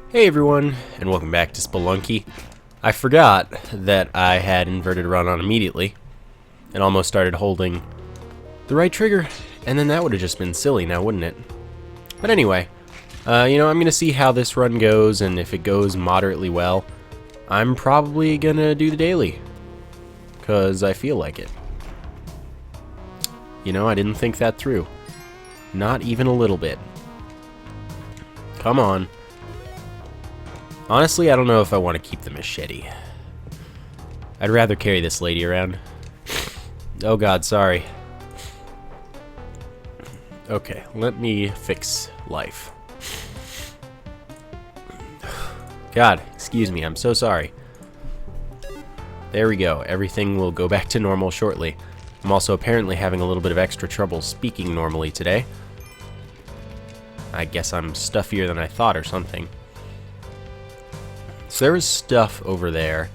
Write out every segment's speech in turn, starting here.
Hey everyone, and welcome back to Spelunky. I forgot that I had inverted run on immediately, and almost started holding the right trigger, and then that would have just been silly now, wouldn't it? But anyway, I'm gonna see how this run goes, and if it goes moderately well, I'm probably gonna do the daily, because I feel like it. I didn't think that through. Not even a little bit. Come on. Honestly, I don't know if I want to keep the machete. I'd rather carry this lady around. Oh god, sorry. Okay, let me fix life. God, excuse me, I'm so sorry. There we go, everything will go back to normal shortly. I'm also apparently having a little bit of extra trouble speaking normally today. I guess I'm stuffier than I thought or something. So there is stuff over there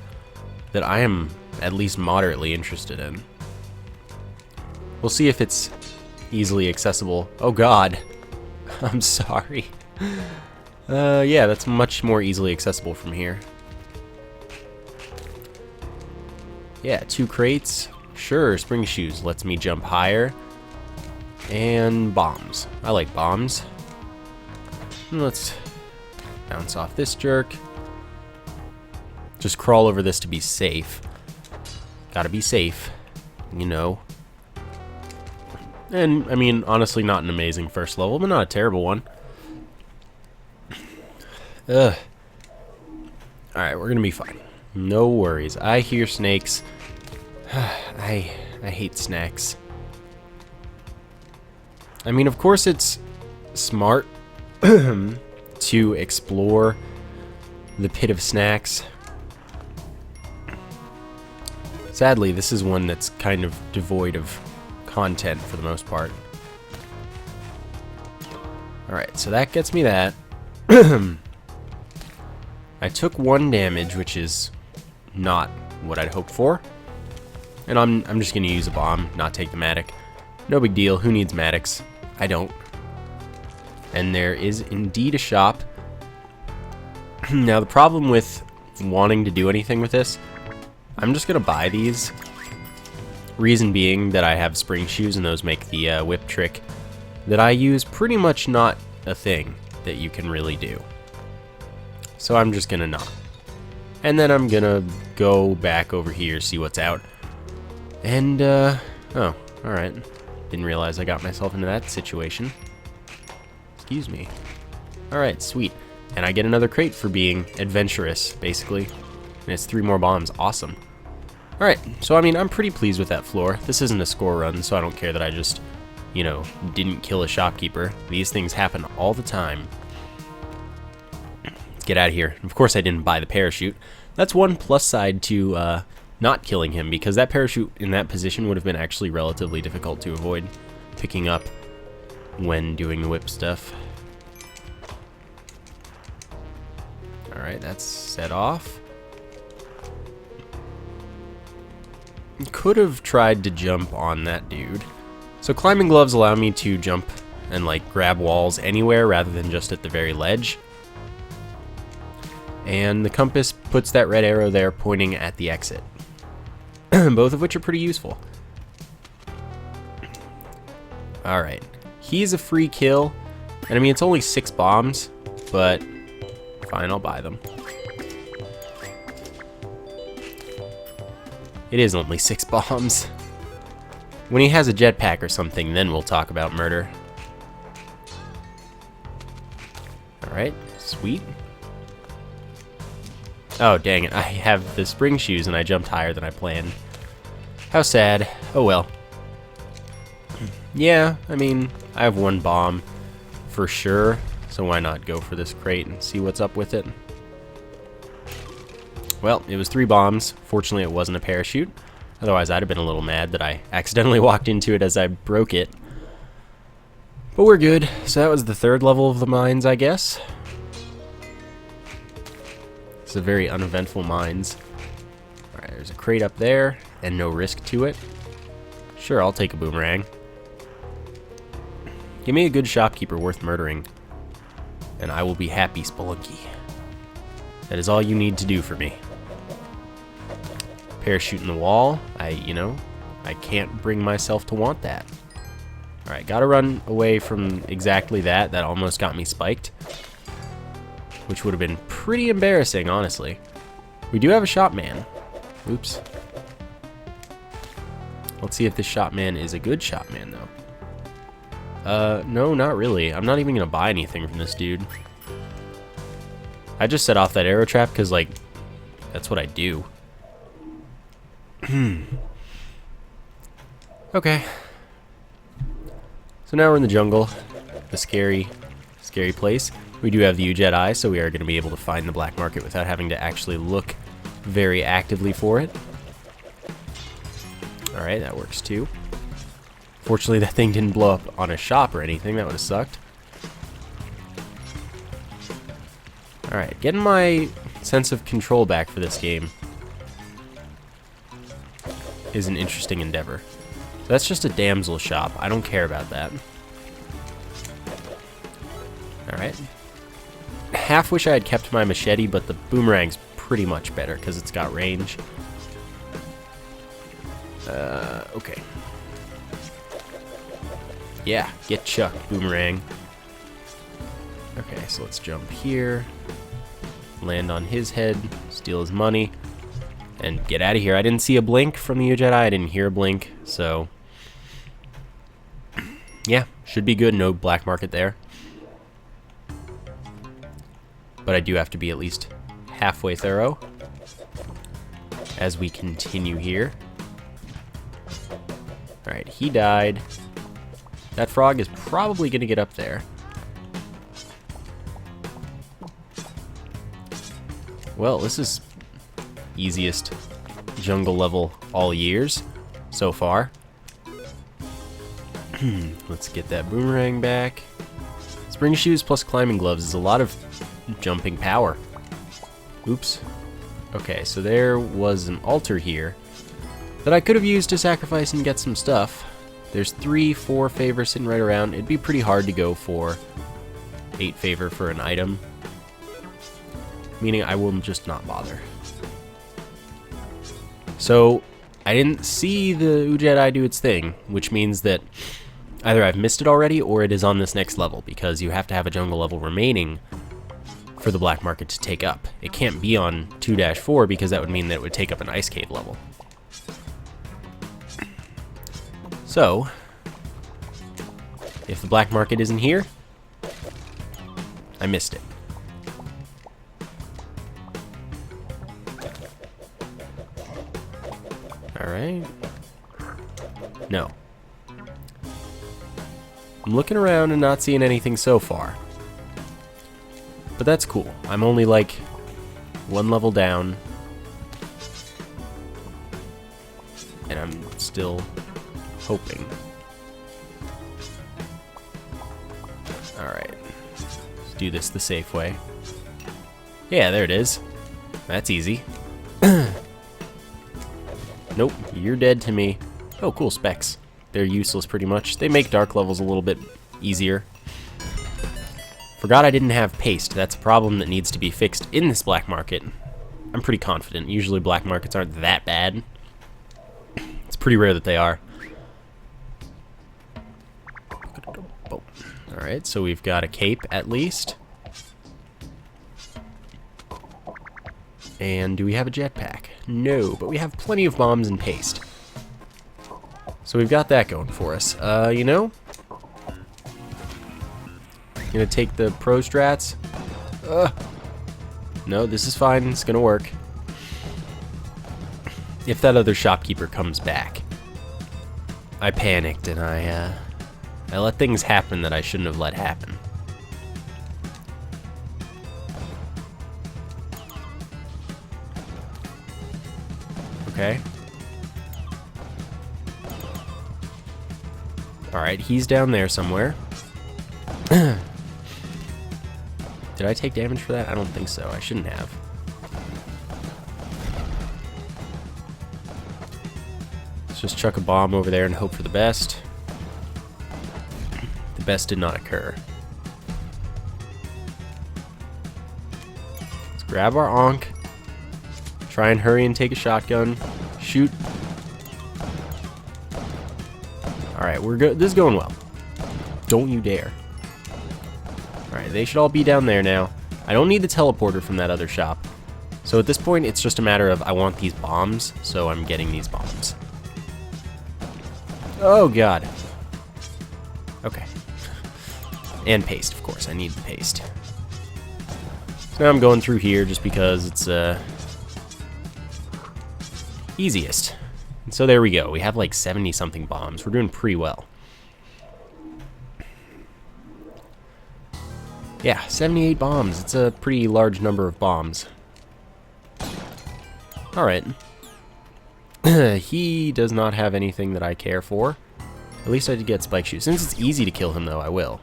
that I am at least moderately interested in. We'll see if it's easily accessible. Oh god. I'm sorry. Yeah, that's much more easily accessible from here. Yeah, 2 crates. Sure, spring shoes lets me jump higher. And bombs. I like bombs. Let's bounce off this jerk. Just crawl over this to be safe. Gotta be safe, And, I mean, honestly, not an amazing first level, but not a terrible one. Ugh. Alright, we're gonna be fine. No worries. I hear snakes. I hate snacks. I mean, of course it's smart to explore the pit of snacks. Sadly, this is one that's kind of devoid of content for the most part. Alright, so that gets me that. I took 1 damage, which is not what I'd hoped for. And I'm just going to use a bomb, not take the Matic. No big deal, who needs Matics? I don't. And there is indeed a shop. Now the problem with wanting to do anything with this, I'm just going to buy these. Reason being that I have spring shoes and those make the whip trick that I use pretty much not a thing that you can really do. So I'm just going to not. And then I'm going to go back over here, see what's out. And, oh, alright. Didn't realize I got myself into that situation. Excuse me. Alright, sweet. And I get another crate for being adventurous, basically. And it's 3 more bombs. Awesome. Alright, so I mean, I'm pretty pleased with that floor. This isn't a score run, so I don't care that I just, didn't kill a shopkeeper. These things happen all the time. Let's get out of here. Of course I didn't buy the parachute. That's one plus side to not killing him, because that parachute in that position would have been actually relatively difficult to avoid picking up when doing the whip stuff. Alright, that's set off. Could have tried to jump on that dude. So climbing gloves allow me to jump and grab walls anywhere rather than just at the very ledge. And the compass puts that red arrow there pointing at the exit. Both of which are pretty useful. Alright. He's a free kill. And I mean, it's only 6 bombs, but fine, I'll buy them. It is only 6 bombs. When he has a jetpack or something, then we'll talk about murder. Alright, sweet. Oh, dang it. I have the spring shoes and I jumped higher than I planned. How sad. Oh well. Yeah, I mean, I have 1 bomb for sure, so why not go for this crate and see what's up with it. Well, it was 3 bombs. Fortunately, it wasn't a parachute. Otherwise, I'd have been a little mad that I accidentally walked into it as I broke it. But we're good. So that was the 3rd level of the mines, I guess. It's a very uneventful mines. Alright, there's a crate up there, and no risk to it. Sure, I'll take a boomerang. Give me a good shopkeeper worth murdering, and I will be happy, Spelunky. That is all you need to do for me. Parachute in the wall. I can't bring myself to want that. Alright, gotta run away from exactly that. That almost got me spiked. Which would have been pretty embarrassing, honestly. We do have a shop man. Oops. Let's see if this shop man is a good shop man, though. No, not really. I'm not even gonna buy anything from this dude. I just set off that arrow trap because, like, that's what I do. Okay. So now we're in the jungle, the scary place. We do have the Jedi, so we are going to be able to find the black market without having to actually look very actively for it. Alright, that works too. Fortunately, that thing didn't blow up on a shop or anything. That would have sucked. Alright, getting my sense of control back for this game is an interesting endeavor. So that's just a damsel shop. I don't care about that. Alright. Half wish I had kept my machete, but the boomerang's pretty much better because it's got range. Okay. Yeah, get chucked, boomerang. Okay, so let's jump here. Land on his head, steal his money, and get out of here. I didn't see a blink from the Jedi. I didn't hear a blink, so yeah, should be good. No black market there. But I do have to be at least halfway thorough as we continue here. Alright, he died. That frog is probably going to get up there. Well, this is easiest jungle level all years so far. Let's get that boomerang back. Spring shoes plus climbing gloves is a lot of jumping power. Oops. Okay, so there was an altar here that I could have used to sacrifice and get some stuff. There's 3-4 favors sitting right around. It'd be pretty hard to go for 8 favor for an item. Meaning I will just not bother. So, I didn't see the Jedi do its thing, which means that either I've missed it already or it is on this next level, because you have to have a jungle level remaining for the black market to take up. It can't be on 2-4 because that would mean that it would take up an ice cave level. So, if the black market isn't here, I missed it. Alright. No. I'm looking around and not seeing anything so far. But that's cool. I'm only like 1 level down. And I'm still hoping. Alright. Let's do this the safe way. Yeah, there it is. That's easy. Nope, you're dead to me. Oh, cool, specs. They're useless pretty much. They make dark levels a little bit easier. Forgot I didn't have paste. That's a problem that needs to be fixed in this black market. I'm pretty confident. Usually black markets aren't that bad. It's pretty rare that they are. Alright, so we've got a cape at least. And do we have a jetpack? No, but we have plenty of bombs and paste. So we've got that going for us. You know? Gonna take the pro strats. No, this is fine. It's gonna work. If that other shopkeeper comes back. I panicked and I let things happen that I shouldn't have let happen. Okay. Alright, he's down there somewhere. Did I take damage for that? I don't think so. I shouldn't have. Let's just chuck a bomb over there and hope for the best. The best did not occur. Let's Grab our Ankh. Try and hurry and take a shotgun. Shoot. Alright, we're good. This is going well. Don't you dare. Alright, they should all be down there now. I don't need the teleporter from that other shop. So at this point, it's just a matter of I want these bombs, so I'm getting these bombs. Oh, God. Okay. And paste, of course. I need the paste. So now I'm going through here just because it's easiest. And so there we go. We have like 70-something bombs. We're doing pretty well. Yeah, 78 bombs. It's a pretty large number of bombs. Alright. He does not have anything that I care for. At least I did get spike shoes. Since it's easy to kill him, though, I will.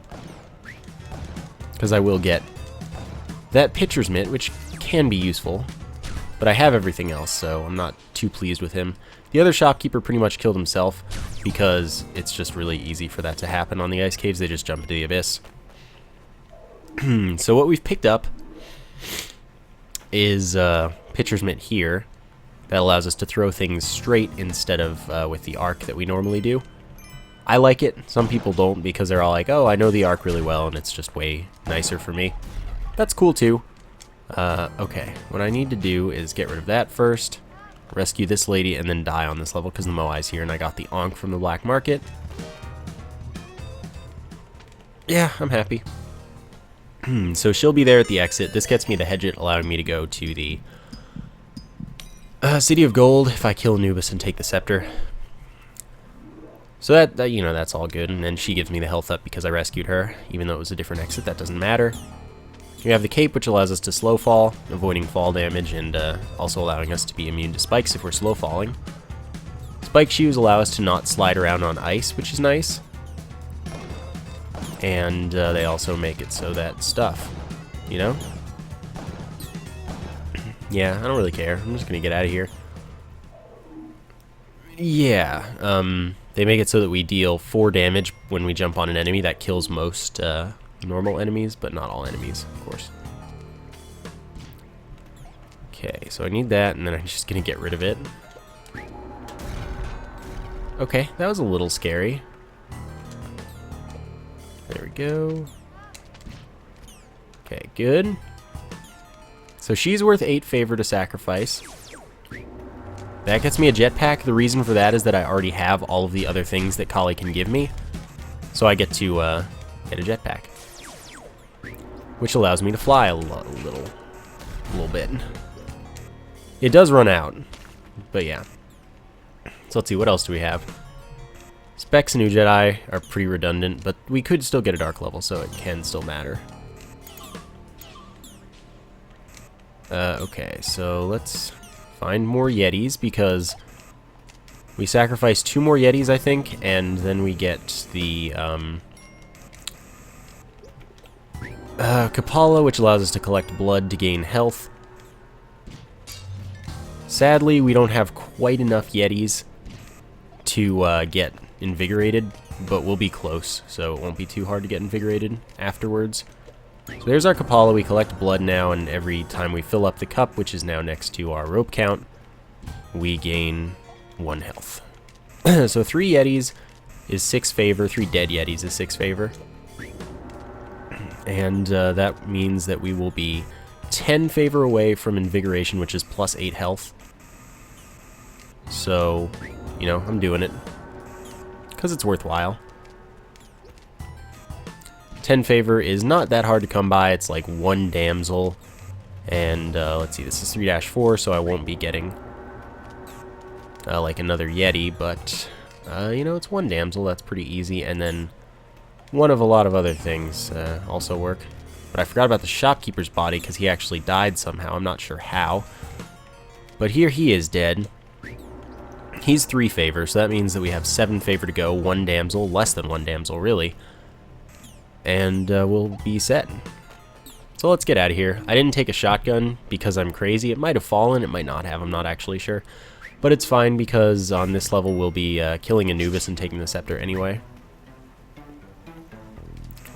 Because I will get that pitcher's mitt, which can be useful. But I have everything else, so I'm not too pleased with him. The other shopkeeper pretty much killed himself because it's just really easy for that to happen on the ice caves. They just jump into the abyss. So what we've picked up is pitcher's mitt here. That allows us to throw things straight instead of with the arc that we normally do. I like it. Some people don't because they're all like, oh, I know the arc really well and it's just way nicer for me. That's cool too. Okay, what I need to do is get rid of that first, rescue this lady, and then die on this level because the Moai's here and I got the Ankh from the black market. Yeah, I'm happy. So she'll be there at the exit. This gets me the Hedget, allowing me to go to the City of Gold if I kill Anubis and take the scepter. So that you know, that's all good. And then she gives me the health up because I rescued her, even though it was a different exit. That doesn't matter. We have the cape, which allows us to slow fall, avoiding fall damage, and also allowing us to be immune to spikes if we're slow falling. Spike shoes allow us to not slide around on ice, which is nice. And they also make it so that stuff, you know? Yeah, I don't really care. I'm just gonna get out of here. Yeah, they make it so that we deal 4 damage when we jump on an enemy. That kills most normal enemies, but not all enemies, of course. Okay, so I need that, and then I'm just gonna get rid of it. Okay, that was a little scary. There we go. Okay, good. So she's worth 8 favor to sacrifice. That gets me a jetpack. The reason for that is that I already have all of the other things that Kali can give me. So I get to get a jetpack. Which allows me to fly a little bit. It does run out. But yeah. So let's see, what else do we have? Specs and New Jedi are pretty redundant, but we could still get a dark level, so it can still matter. Okay, so let's find more Yetis, because we sacrifice 2 more Yetis, I think, and then we get the Kapala, which allows us to collect blood to gain health. Sadly, we don't have quite enough Yetis to get invigorated, but we'll be close, so it won't be too hard to get invigorated afterwards. So there's our Kapala. We collect blood now, and every time we fill up the cup, which is now next to our rope count, we gain 1 health. So 3 Yetis is 6 favor, 3 dead Yetis is 6 favor. And that means that we will be 10 favor away from invigoration, which is plus 8 health. So, you know, I'm doing it because it's worthwhile. 10 favor is not that hard to come by. It's like 1 damsel. And let's see, this is 3-4, so I won't be getting like another Yeti, but you know, it's 1 damsel. That's pretty easy. And then one of a lot of other things also work. But I forgot about the shopkeeper's body because he actually died somehow. I'm not sure how. But here he is dead. He's 3 favor, so that means that we have 7 favor to go, 1 damsel, less than 1 damsel, really. And we'll be set. So let's get out of here. I didn't take a shotgun because I'm crazy. It might have fallen, it might not have, I'm not actually sure. But it's fine because on this level we'll be killing Anubis and taking the scepter anyway.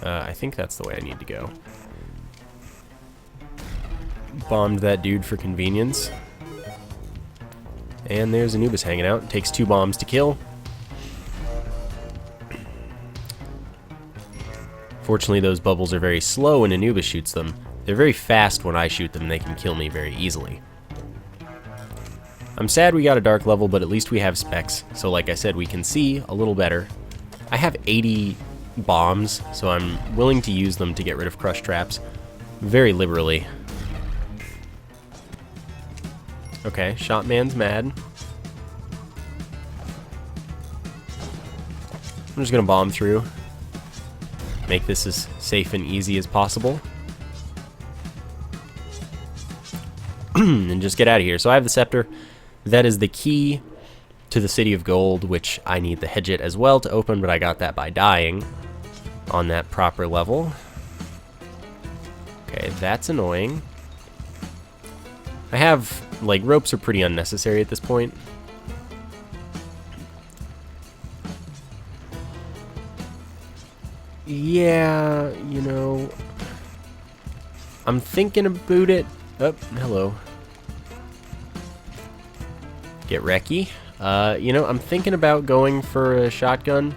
I think that's the way I need to go. bombed that dude for convenience. And there's Anubis hanging out. It takes 2 bombs to kill. Fortunately, those bubbles are very slow when Anubis shoots them. They're very fast when I shoot them, and they can kill me very easily. I'm sad we got a dark level, but at least we have specs. So like I said, we can see a little better. I have 80 bombs, so I'm willing to use them to get rid of crush traps very liberally. Okay, Shotman's mad. I'm just gonna bomb through. Make this as safe and easy as possible. And just get out of here. So I have the scepter. That is the key to the City of Gold, which I need the Hedget as well to open, but I got that by dying on that proper level. Okay, that's annoying. I have, like, ropes are pretty unnecessary at this point. Yeah, you know, I'm thinking about it. Oh, hello. Get wrecky. You know, I'm thinking about going for a shotgun.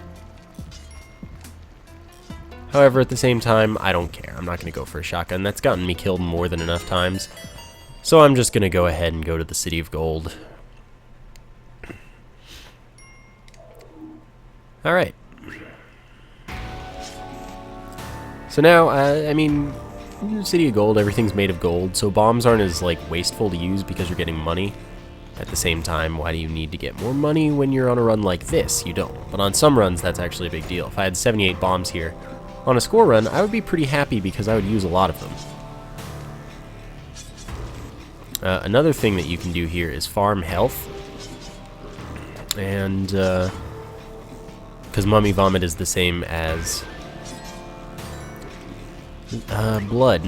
However, at the same time, I don't care. I'm not going to go for a shotgun. That's gotten me killed more than enough times. So I'm just going to go ahead and go to the City of Gold. Alright. So now, I mean, City of Gold, everything's made of gold, so bombs aren't as, like, wasteful to use because you're getting money. At the same time, why do you need to get more money when you're on a run like this? You don't. But on some runs, that's actually a big deal. If I had 78 bombs here on a score run, I would be pretty happy because I would use a lot of them. Another thing that you can do here is farm health. And, because Mummy Vomit is the same as blood.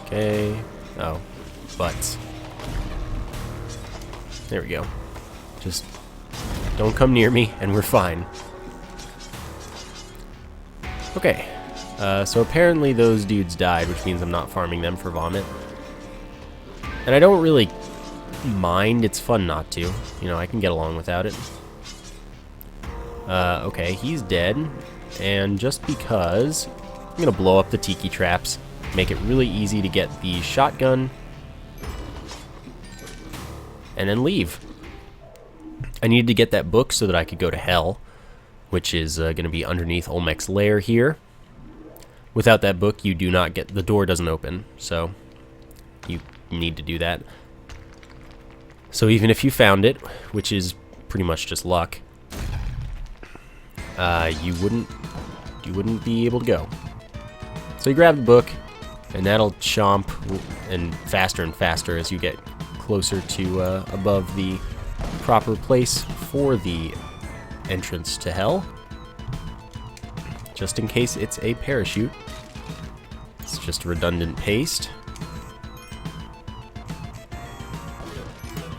Okay. Oh. Butts. There we go. Just don't come near me and we're fine. Okay. So apparently those dudes died, which means I'm not farming them for vomit. And I don't really mind. It's fun not to. You know, I can get along without it. Okay, he's dead. And just because, I'm going to blow up the tiki traps, make it really easy to get the shotgun, and then leave. I needed to get that book so that I could go to Hell, which is going to be underneath Olmec's lair here. Without that book, you do not get, the door doesn't open, so you need to do that. So even if you found it, which is pretty much just luck, you wouldn't be able to go. So you grab the book, and that'll chomp and faster as you get closer to above the proper place for the entrance to Hell. Just in case it's a parachute. It's just redundant paste.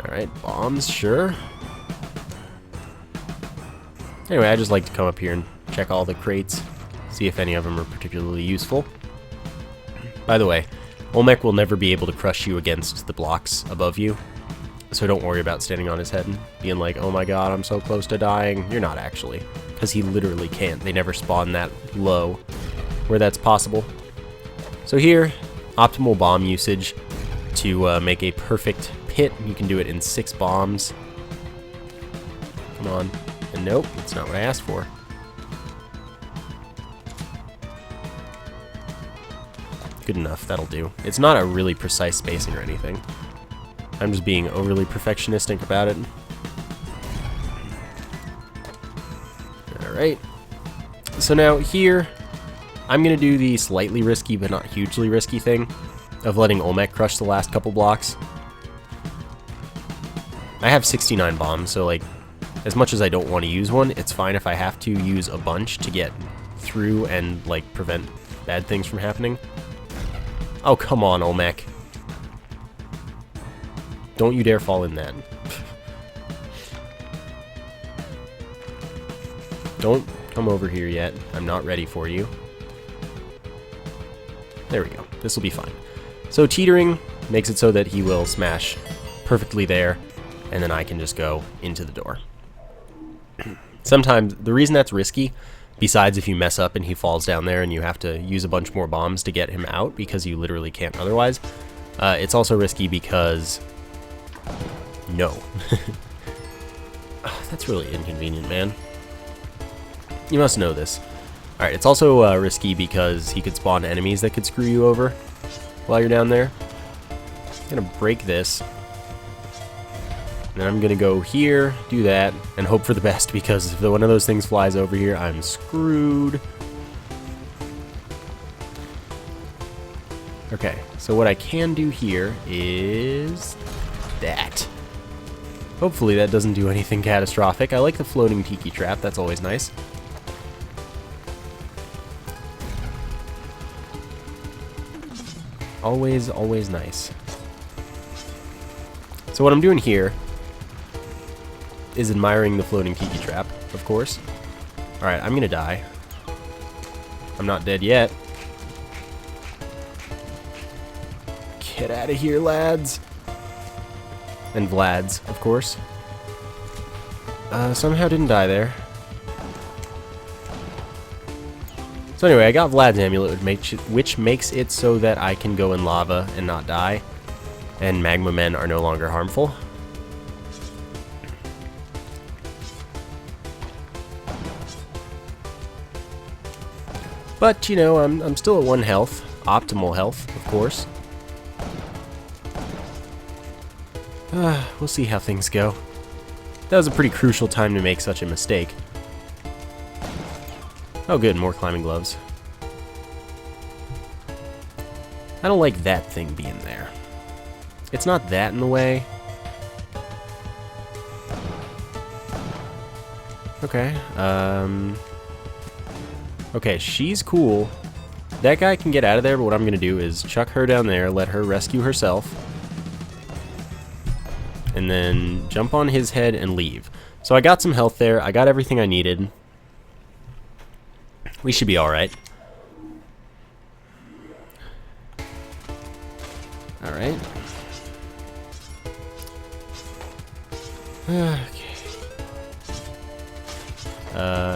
Alright, bombs, sure. Anyway, I just like to come up here and check all the crates, see if any of them are particularly useful. By the way, Olmec will never be able to crush you against the blocks above you, so don't worry about standing on his head and being like, oh my god, I'm so close to dying. You're not actually, because he literally can't. They never spawn that low where that's possible. So here, optimal bomb usage to make a perfect pit. You can do it in 6 bombs. Come on. And nope, that's not what I asked for. Good enough, that'll do. It's not a really precise spacing or anything. I'm just being overly perfectionistic about it. Alright. So now here, I'm going to do the slightly risky but not hugely risky thing of letting Olmec crush the last couple blocks. I have 69 bombs, so like, as much as I don't want to use one, it's fine if I have to use a bunch to get through and like prevent bad things from happening. Oh, come on, Olmec. Don't you dare fall in that. Don't come over here yet. I'm not ready for you. There we go. This will be fine. So teetering makes it so that he will smash perfectly there, and then I can just go into the door. Sometimes, the reason that's risky, besides if you mess up and he falls down there and you have to use a bunch more bombs to get him out because you literally can't otherwise, it's also risky because... No. That's really inconvenient, man. You must know this. Alright, it's also risky because he could spawn enemies that could screw you over while you're down there. I'm gonna break this. And then I'm gonna go here, do that, and hope for the best, because if one of those things flies over here, I'm screwed. Okay, so what I can do here is that. Hopefully that doesn't do anything catastrophic. I like the floating tiki trap, that's always nice. Always, always nice. So what I'm doing here is admiring the floating tiki trap, of course. Alright, I'm gonna die. I'm not dead yet. Get out of here, lads. And Vlads, of course. Somehow didn't die there. So anyway, I got Vlad's amulet, which makes it so that I can go in lava and not die. And magma men are no longer harmful. But, you know, I'm still at 1 health. Optimal health, of course. We'll see how things go. That was a pretty crucial time to make such a mistake. Oh good, more climbing gloves. I don't like that thing being there. It's not that in the way. Okay, okay, she's cool. That guy can get out of there, but what I'm gonna do is chuck her down there, let her rescue herself, and then jump on his head and leave. So I got some health there, I got everything I needed. We should be alright. Alright. Okay.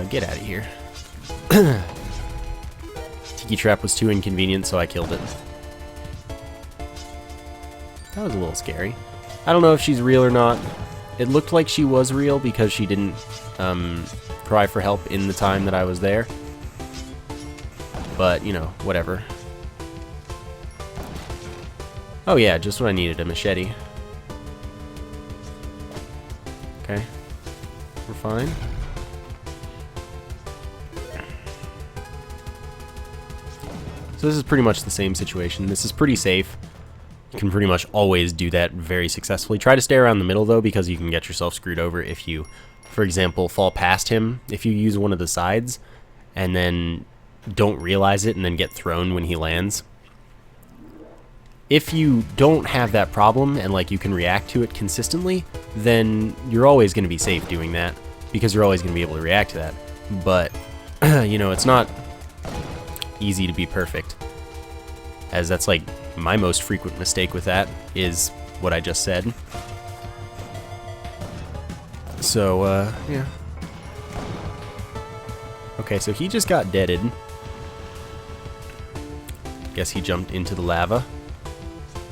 Get out of here. Tiki trap was too inconvenient, so I killed it. That was a little scary. I don't know if she's real or not. It looked like she was real because she didn't cry for help in the time that I was there. But, you know, whatever. Oh yeah, just what I needed, a machete. Okay. We're fine. So this is pretty much the same situation. This is pretty safe. You can pretty much always do that very successfully. Try to stay around the middle though, because you can get yourself screwed over if you, for example, fall past him. If you use one of the sides and then don't realize it and then get thrown when he lands. If you don't have that problem and like you can react to it consistently, then you're always going to be safe doing that because you're always going to be able to react to that. But, you know, it's not easy to be perfect, as that's like my most frequent mistake with that is what I just said. So, yeah. Okay, so he just got deaded. Guess he jumped into the lava,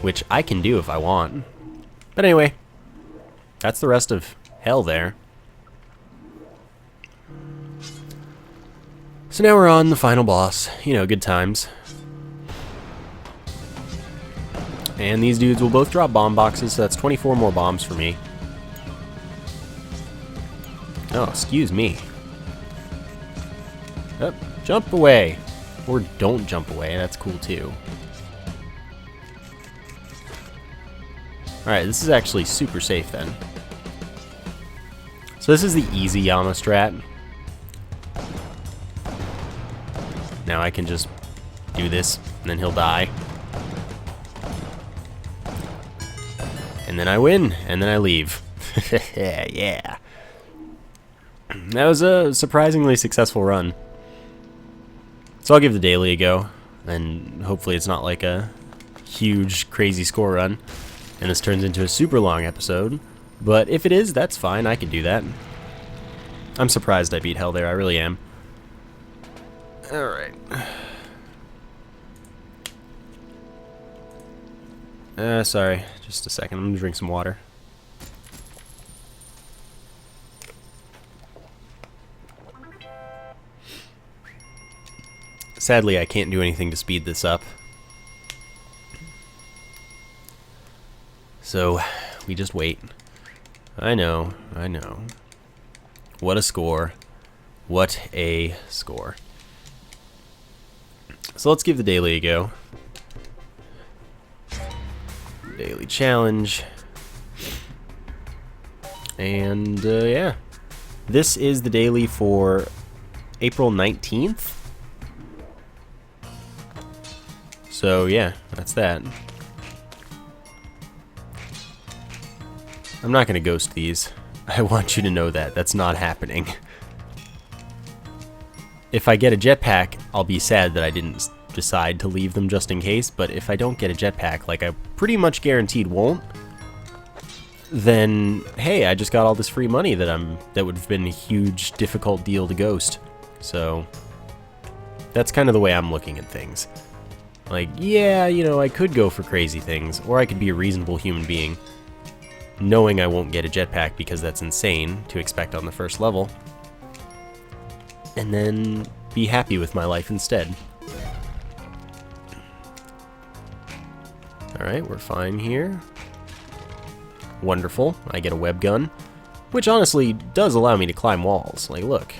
which I can do if I want. But anyway, that's the rest of hell there. So now we're on the final boss. You know, good times. And these dudes will both drop bomb boxes, so that's 24 more bombs for me. Oh, excuse me. Oh, jump away. Or don't jump away, that's cool too. Alright, this is actually super safe then. So this is the easy Yama strat. Now I can just do this, and then he'll die. And then I win, and then I leave. Yeah. That was a surprisingly successful run. So I'll give the daily a go. And hopefully it's not like a huge, crazy score run, and this turns into a super long episode. But if it is, that's fine. I can do that. I'm surprised I beat hell there. I really am. Alright. Sorry. Just a second. I'm gonna drink some water. Sadly, I can't do anything to speed this up. So, we just wait. I know. What a score. What a score. So let's give the daily a go. Daily challenge. And, yeah. This is the daily for April 19th. So, yeah, that's that. I'm not going to ghost these. I want you to know that. That's not happening. If I get a jetpack, I'll be sad that I didn't decide to leave them just in case, but if I don't get a jetpack, like I pretty much guaranteed won't, then hey, I just got all this free money that would have been a huge, difficult deal to ghost. So that's kind of the way I'm looking at things. Like, yeah, you know, I could go for crazy things, or I could be a reasonable human being, knowing I won't get a jetpack because that's insane to expect on the first level, and then be happy with my life instead. Alright, we're fine here. Wonderful. I get a web gun, which honestly does allow me to climb walls. Like, look.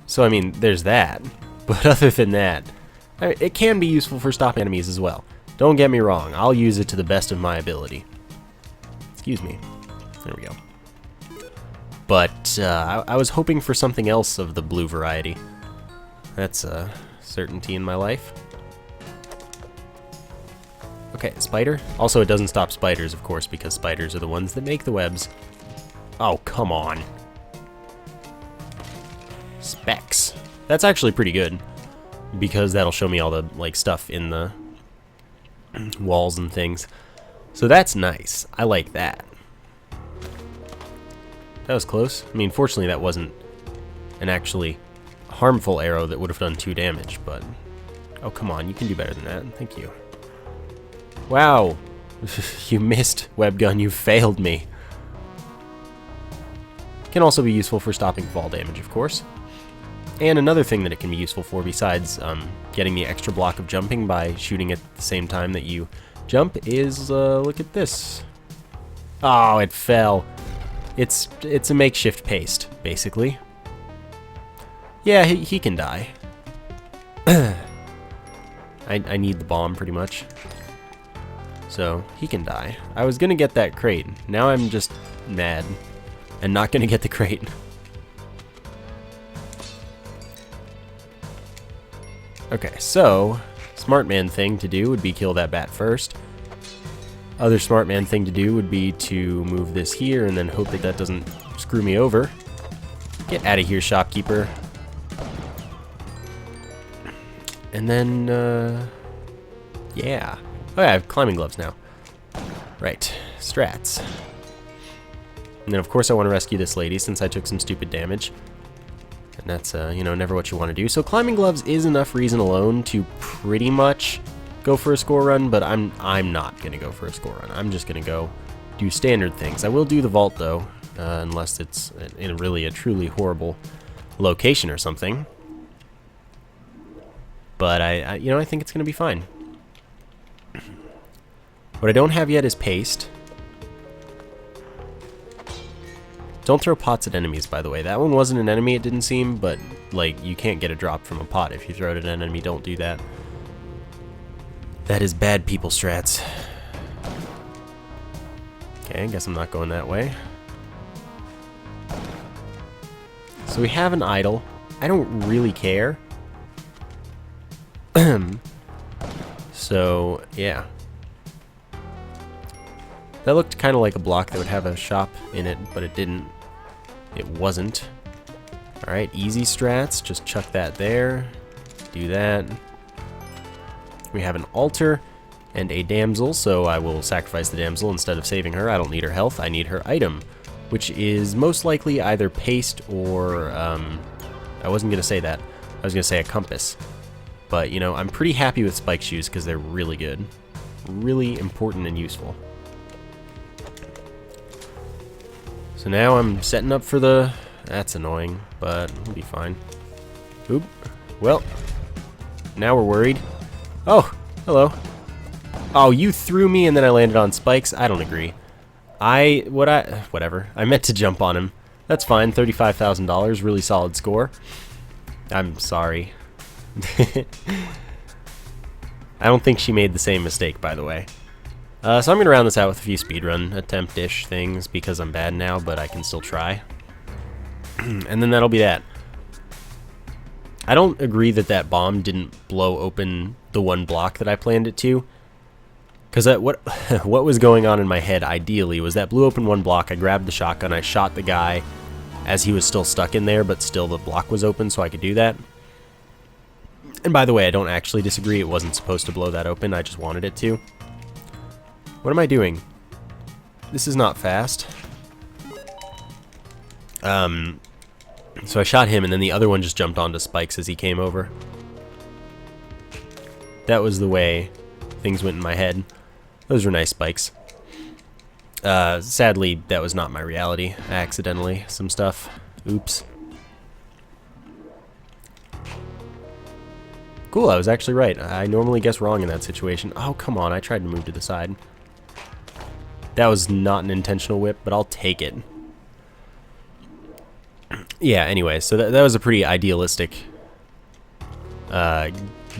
So, I mean, there's that. But other than that, it can be useful for stopping enemies as well. Don't get me wrong, I'll use it to the best of my ability. Excuse me. There we go. But I was hoping for something else of the blue variety. That's a certainty in my life. Okay, spider. Also, it doesn't stop spiders, of course, because spiders are the ones that make the webs. Oh, come on. Specs. That's actually pretty good, because that'll show me all the like stuff in the walls and things. So that's nice. I like that. That was close. I mean, fortunately that wasn't an actually harmful arrow that would have done 2 damage, but oh, come on, you can do better than that. Thank you. Wow. You missed, webgun. You failed me. Can also be useful for stopping fall damage, of course. And another thing that it can be useful for, besides getting the extra block of jumping by shooting at the same time that you jump, is look at this. Oh, it fell. It's a makeshift paste, basically. Yeah, he can die. I need the bomb, pretty much. So, he can die. I was gonna get that crate. Now I'm just mad and not gonna get the crate. Okay, so, smart man thing to do would be kill that bat first. Other smart man thing to do would be to move this here and then hope that that doesn't screw me over. Get out of here, shopkeeper. And then, yeah. Oh yeah, I have climbing gloves now. Right, strats. And then of course I want to rescue this lady since I took some stupid damage. And that's, you know, never what you want to do. So climbing gloves is enough reason alone to pretty much go for a score run, but I'm not going to go for a score run. I'm just going to go do standard things. I will do the vault, though, unless it's in really a truly horrible location or something. But you know, I think it's going to be fine. What I don't have yet is paste. Don't throw pots at enemies, by the way. That one wasn't an enemy, it didn't seem, but, like, you can't get a drop from a pot if you throw it at an enemy. Don't do that. That is bad people strats. Okay, I guess I'm not going that way. So we have an idol. I don't really care. So, yeah. That looked kind of like a block that would have a shop in it, but it didn't. It wasn't. Alright, easy strats. Just chuck that there. Do that. We have an altar and a damsel, so I will sacrifice the damsel instead of saving her. I don't need her health, I need her item, which is most likely either paste or, I wasn't going to say that. I was going to say a compass. But, you know, I'm pretty happy with spike shoes because they're really good. Really important and useful. So now I'm setting up for the... That's annoying, but we'll be fine. Oop. Well, now we're worried. Oh, hello. Oh, you threw me and then I landed on spikes? I don't agree. Whatever. I meant to jump on him. That's fine, $35,000, really solid score. I'm sorry. I don't think she made the same mistake, by the way. So I'm going to round this out with a few speedrun attempt-ish things because I'm bad now, but I can still try. And then that'll be that. I don't agree that that bomb didn't blow open the one block that I planned it to. Because what was going on in my head, ideally, was that blew open one block, I grabbed the shotgun, I shot the guy as he was still stuck in there, but still the block was open, so I could do that. And by the way, I don't actually disagree, it wasn't supposed to blow that open, I just wanted it to. What am I doing? This is not fast. So I shot him, and then the other one just jumped onto spikes as he came over. That was the way things went in my head. Those were nice spikes. Sadly, that was not my reality. Accidentally, some stuff. Oops. Cool, I was actually right. I normally guess wrong in that situation. Oh, come on, I tried to move to the side. That was not an intentional whip, but I'll take it. Yeah, anyway, so that was a pretty idealistic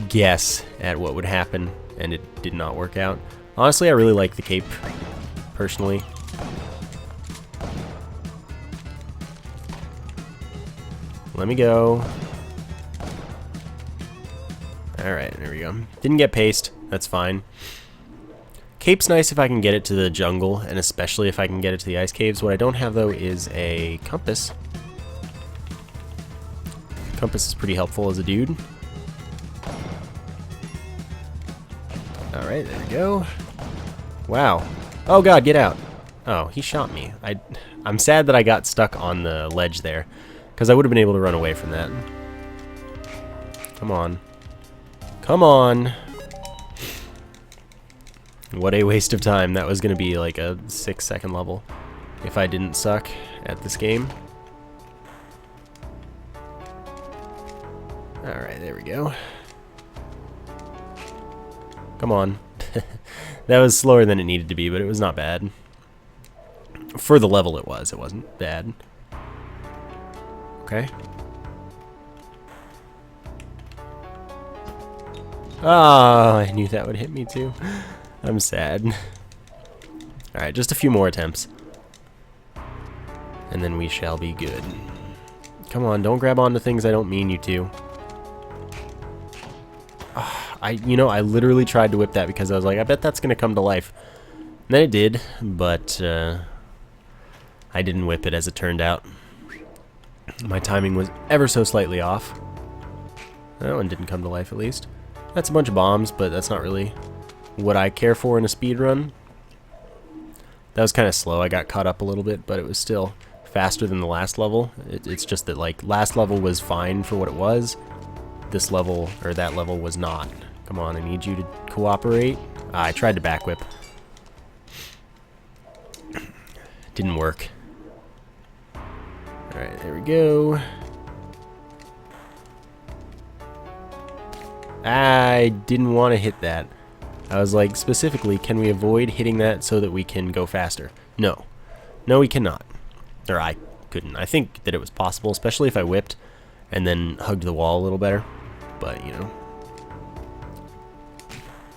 guess at what would happen, and it did not work out. Honestly, I really like the cape, personally. Let me go. Alright, there we go. Didn't get paste, that's fine. Cape's nice if I can get it to the jungle, and especially if I can get it to the ice caves. What I don't have, though, is a compass. Compass is pretty helpful as a dude. Alright, there we go. Wow. Oh god, get out. Oh, he shot me. I'm sad that I got stuck on the ledge there, because I would have been able to run away from that. Come on. Come on! What a waste of time. That was going to be like a 6-second level if I didn't suck at this game. Alright, there we go. Come on. That was slower than it needed to be, but it was not bad. For the level it was. It wasn't bad. Okay. Ah, I knew that would hit me too. I'm sad. Alright, just a few more attempts. And then we shall be good. Come on, don't grab onto things I don't mean you to. I literally tried to whip that because I was like, I bet that's going to come to life. And then it did, but I didn't whip it as it turned out. My timing was ever so slightly off. That one didn't come to life, at least. That's a bunch of bombs, but that's not really what I care for in a speed run. That was kind of slow. I got caught up a little bit, but it was still faster than the last level. It's just that, like, last level was fine for what it was. This level, or that level, was not. Come on, I need you to cooperate. I tried to back whip. Didn't work. Alright, there we go. I didn't want to hit that. I was like, specifically, can we avoid hitting that so that we can go faster? No. No, we cannot. Or I couldn't. I think that it was possible, especially if I whipped and then hugged the wall a little better. But, you know.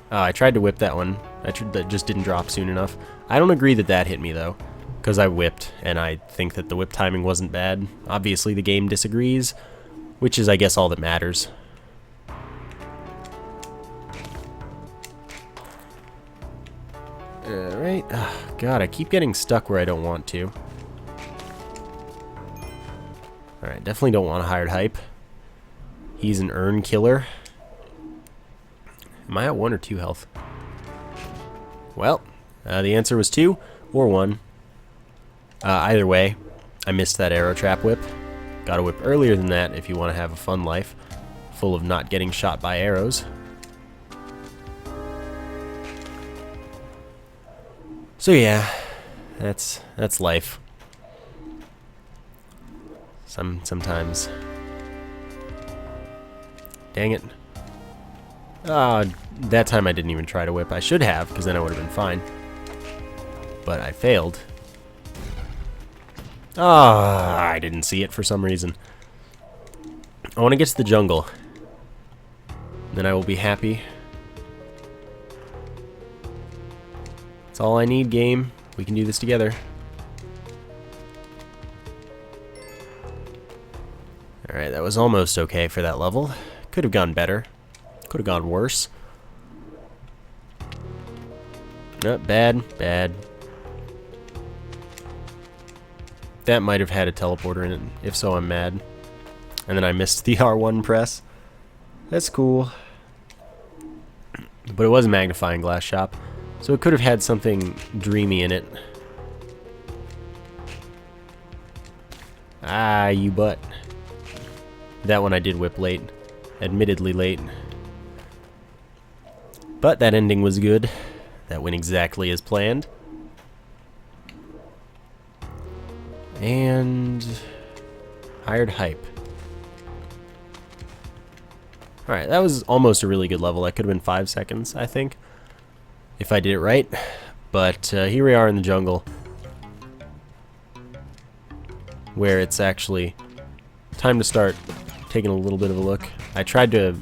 I tried to whip that one. That just didn't drop soon enough. I don't agree that that hit me, though, because I whipped, and I think that the whip timing wasn't bad. Obviously, the game disagrees, which is, I guess, all that matters. Alright. God, I keep getting stuck where I don't want to. Alright, definitely don't want a hired hype. He's an urn killer. Am I at 1 or 2 health? Well, the answer was 2 or 1. Either way, I missed that arrow trap whip. Gotta whip earlier than that if you want to have a fun life, full of not getting shot by arrows. So yeah, that's life. Sometimes. Dang it. That time I didn't even try to whip. I should have, because then I would have been fine. But I failed. I didn't see it for some reason. I want to get to the jungle. Then I will be happy. That's all I need, game. We can do this together. Alright, that was almost okay for that level. Could have gone better. Could have gone worse. Bad. That might have had a teleporter in it. If so, I'm mad. And then I missed the R1 press. That's cool. But it was a magnifying glass shop, so it could have had something dreamy in it. You butt. That one I did whip late. Admittedly late. But that ending was good. That went exactly as planned. And hired hype. Alright, that was almost a really good level. That could have been 5 seconds, I think, if I did it right. But here we are in the jungle, where it's actually time to start taking a little bit of a look. I tried to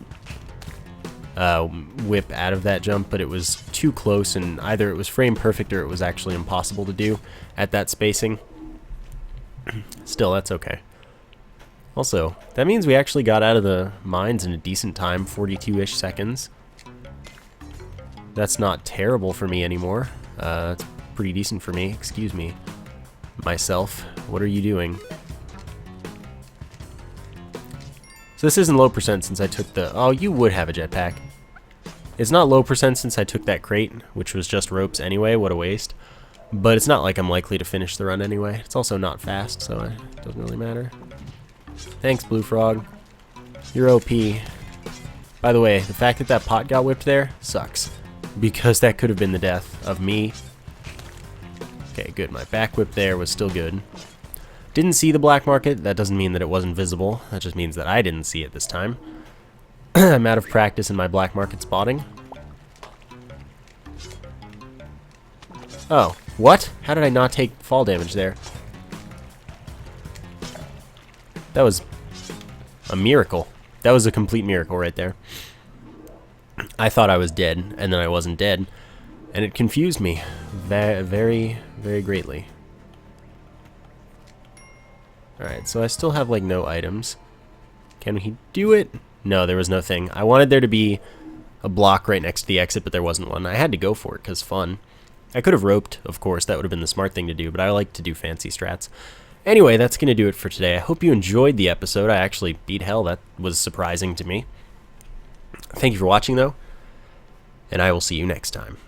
whip out of that jump, but it was too close, and either it was frame perfect or it was actually impossible to do at that spacing. Still, that's okay. Also, that means we actually got out of the mines in a decent time, 42-ish seconds. That's not terrible for me anymore. That's pretty decent for me. Excuse me. Myself. What are you doing? So this isn't low percent since I took the... Oh, you would have a jetpack. It's not low percent since I took that crate, which was just ropes anyway. What a waste. But it's not like I'm likely to finish the run anyway. It's also not fast, so it doesn't really matter. Thanks, Blue Frog. You're OP. By the way, the fact that that pot got whipped there sucks, because that could have been the death of me. Okay, good. My back whip there was still good. Didn't see the black market. That doesn't mean that it wasn't visible. That just means that I didn't see it this time. I'm out of practice in my black market spotting. Oh, what? How did I not take fall damage there? That was a miracle. That was a complete miracle right there. I thought I was dead, and then I wasn't dead. And it confused me very, very greatly. Alright, so I still have, like, no items. Can he do it? No, there was no thing. I wanted there to be a block right next to the exit, but there wasn't one. I had to go for it, because fun. I could have roped, of course. That would have been the smart thing to do, but I like to do fancy strats. Anyway, that's going to do it for today. I hope you enjoyed the episode. I actually beat hell. That was surprising to me. Thank you for watching, though, and I will see you next time.